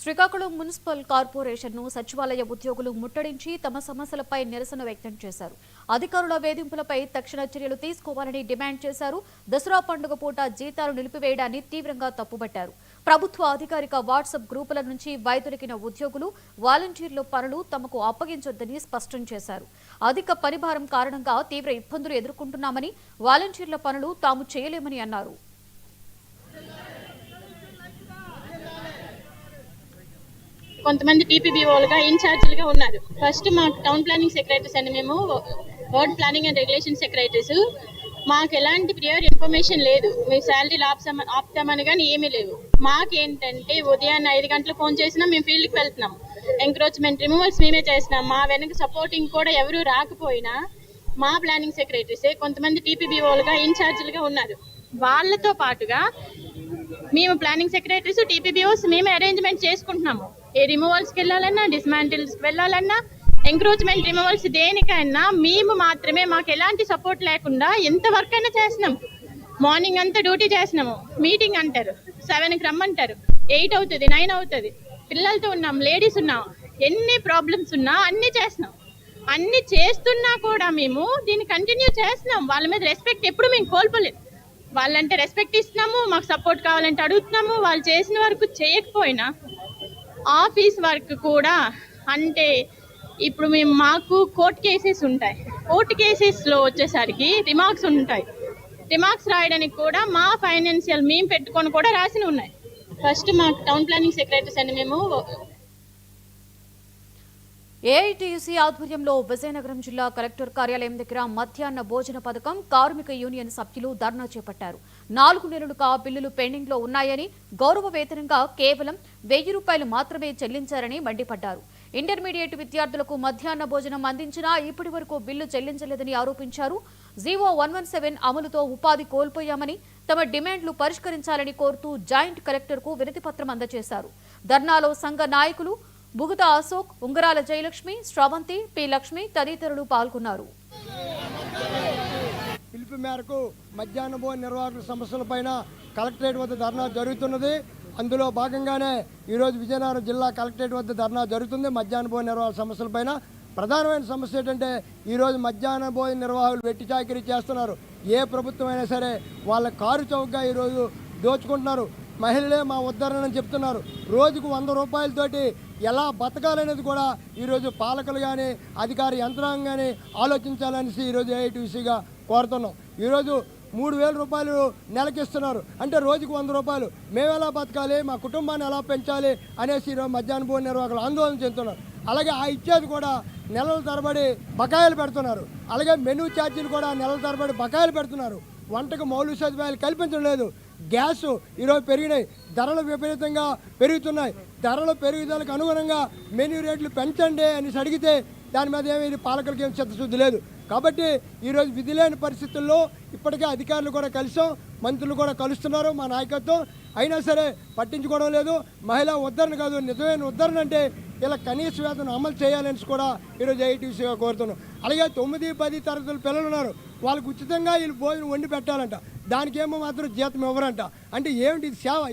Srikakulam municipal కార్పొరేషన్ను సచివాలయ ఉద్యోగులు ముట్టడించి తమ సమస్యలపై నిరసన వ్యక్తం చేశారు. అధికారుల వేధింపులపై తక్షణ చర్యలు తీసుకోవాలని డిమాండ్ చేశారు. దసరా పండుగ పూట జీతాలు నిలిపివేయడాన్ని తీవ్రంగా తప్పుబట్టారు. ప్రభుత్వ అధికారిక వాట్సాప్ గ్రూపుల నుంచి వైదొలిగిన ఉద్యోగులు వాలంటీర్ల పనులు తమకు అప్పగించొద్దని స్పష్టం చేశారు. అధిక పనిభారం కారణంగా తీవ్ర ఇబ్బందులు ఎదుర్కొంటున్నామని, వాలంటీర్ల పనులు తాము చేయలేమని అన్నారు. కొంతమంది టీపీబీఓలుగా ఇన్ఛార్జీలుగా ఉన్నారు. ఫస్ట్ మా టౌన్ ప్లానింగ్ సెక్రటరీస్ అని మేము ward planning and regulation secretaries. మాకు ఎలాంటి ప్రియర్ ఇన్ఫర్మేషన్ లేదు. మీ శాలరీలు ఆపుతామని కానీ ఏమీ లేవు. మాకేంటంటే ఉదయాన్నే 5 గంటలకు ఫోన్ చేసినా మేము ఫీల్డ్కి వెళ్తున్నాం. ఎంక్రోచ్మెంట్ రిమూవల్స్ మేమే చేస్తున్నాం. మా వెనక సపోర్టింగ్ కూడా ఎవరు రాకపోయినా మా ప్లానింగ్ సెక్రటరీసే కొంతమంది టీపీబీఓలుగా ఇన్ఛార్జీలుగా ఉన్నారు. వాళ్ళతో పాటుగా మేము ప్లానింగ్ సెక్రటరీస్ టీపీబీఓస్ మేమే అరేంజ్మెంట్ చేసుకుంటున్నాము. ఏ రిమూవల్స్కి వెళ్ళాలన్నా, డిస్మాంటిల్స్కి వెళ్ళాలన్నా, ఎంక్రోచ్మెంట్ రిమూవల్స్ దేనికైనా మేము మాత్రమే. మాకు ఎలాంటి సపోర్ట్ లేకుండా ఎంత వర్క్ అయినా చేస్తున్నాం. మార్నింగ్ అంతా డ్యూటీ చేస్తున్నాము. మీటింగ్ అంటారు, 7కి రమ్మంటారు, 8 అవుతుంది, 9 అవుతుంది. పిల్లలతో ఉన్నాం, లేడీస్ ఉన్నాం. ఎన్ని ప్రాబ్లమ్స్ ఉన్నా అన్నీ చేస్తున్నాం. అన్నీ చేస్తున్నా కూడా మేము దీన్ని కంటిన్యూ చేస్తున్నాం. వాళ్ళ మీద రెస్పెక్ట్ ఎప్పుడు మేము కోల్పోలేదు. వాళ్ళంటే రెస్పెక్ట్ ఇస్తున్నాము, మాకు సపోర్ట్ కావాలంటే అడుగుతున్నాము. వాళ్ళు చేసిన వరకు చేయకపోయినా ఆఫీస్ వర్క్ కూడా అంటే ఇప్పుడు మాకు కోర్టు కేసెస్ ఉంటాయి. కోర్టు కేసెస్లో వచ్చేసరికి రిమార్క్స్ ఉంటాయి. రిమార్క్స్ రాయడానికి కూడా మా ఫైనాన్షియల్ మేము పెట్టుకొని కూడా రాసి ఉన్నాయి. ఫస్ట్ మా టౌన్ ప్లానింగ్ సెక్రటరీస్ అని మేము ఏఐటీయూసీ ఆధ్వర్యంలో విజయనగరం జిల్లా కలెక్టర్ కార్యాలయం దగ్గర మధ్యాహ్న భోజన పథకం కార్మిక యూనియన్ సభ్యులు ధర్నా చేపట్టారు. 4 నెలలుగా బిల్లులు పెండింగ్ లో ఉన్నాయని, గౌరవ వేతనంగా కేవలం 1000 రూపాయలు మాత్రమే చెల్లించారని మండిపడ్డారు. ఇంటర్మీడియట్ విద్యార్థులకు మధ్యాహ్న భోజనం అందించినా ఇప్పటి వరకు బిల్లు చెల్లించలేదని ఆరోపించారు. జీవో 117 అమలుతో ఉపాధి కోల్పోయామని, తమ డిమాండ్లు పరిష్కరించాలని కోరుతూ జాయింట్ కలెక్టర్కు వినతిపత్రం అందజేశారు. ధర్నాలో సంఘ నాయకులు బుగుత అశోక్, ఉంగరాల జయలక్ష్మి, శ్రవంతి, పి లక్ష్మి తదితరులు పాల్గొన్నారు. పిలుపు మేరకు మధ్యాహ్న భోజన నిర్వాహకుల సమస్యలపైన కలెక్టరేట్ వద్ద ధర్నా జరుగుతున్నది. అందులో భాగంగానే ఈరోజు విజయనగరం జిల్లా కలెక్టరేట్ వద్ద ధర్నా జరుగుతుంది. మధ్యాహ్న భోజన నిర్వాహకుల సమస్యలపైన ప్రధానమైన సమస్య ఏంటంటే ఈరోజు మధ్యాహ్న భోజన నిర్వాహకులు వెట్టి చాకిరీ చేస్తున్నారు. ఏ ప్రభుత్వం అయినా సరే వాళ్ళ కారు చౌకగా ఈరోజు దోచుకుంటున్నారు. మహిళలే మా ఉద్ధరణ చెప్తున్నారు. రోజుకు 100 రూపాయలతోటి ఎలా బతకాలనేది కూడా ఈరోజు పాలకులు కానీ అధికార యంత్రాంగం కానీ ఆలోచించాలనేసి ఈరోజు ఏఐటీసీగా కోరుతున్నాం. ఈరోజు 3000 రూపాయలు నెలకిస్తున్నారు అంటే రోజుకు 100 రూపాయలు. మేము ఎలా బతకాలి, మా కుటుంబాన్ని ఎలా పెంచాలి అనేసి ఈరోజు మధ్యాహ్న భోజన నిర్వాహకులు ఆందోళన చెందుతున్నారు. అలాగే ఆ ఇచ్చేది కూడా నెలల తరబడి బకాయిలు పెడుతున్నారు. అలాగే మెనూ ఛార్జీలు కూడా నెలల తరబడి బకాయిలు పెడుతున్నారు. వంటకు మౌలిక సదుపాయాలు కల్పించడం లేదు. గ్యాస్ ఈరోజు పెరిగినాయి, ధరలు విపరీతంగా పెరుగుతున్నాయి. ధరల పెరుగుదలకు అనుగుణంగా మెనూ రేట్లు పెంచండి అని అడిగితే దాని మీద ఏమీ పాలకులకి ఏం చిత్తశుద్ధి లేదు. కాబట్టి ఈరోజు విధి లేని పరిస్థితుల్లో ఇప్పటికే అధికారులు కూడా కలిసాం, మంత్రులు కూడా కలుస్తున్నారు మా నాయకత్వం. అయినా సరే పట్టించుకోవడం లేదు. మహిళా ఉద్ధరణ కాదు, నిజమైన ఉద్ధరణ అంటే ఇలా కనీస వేతనం అమలు చేయాలని కూడా ఈరోజు ఐటీసీగా కోరుతున్నాం. అలాగే 9, 10 తరగతుల పిల్లలు ఉన్నారు. వాళ్ళకు ఉచితంగా వీళ్ళు భోజనం వండి పెట్టాలంట. దానికేమో మాత్రం జీతం ఇవ్వరంట. అంటే ఏమిటి సేవ?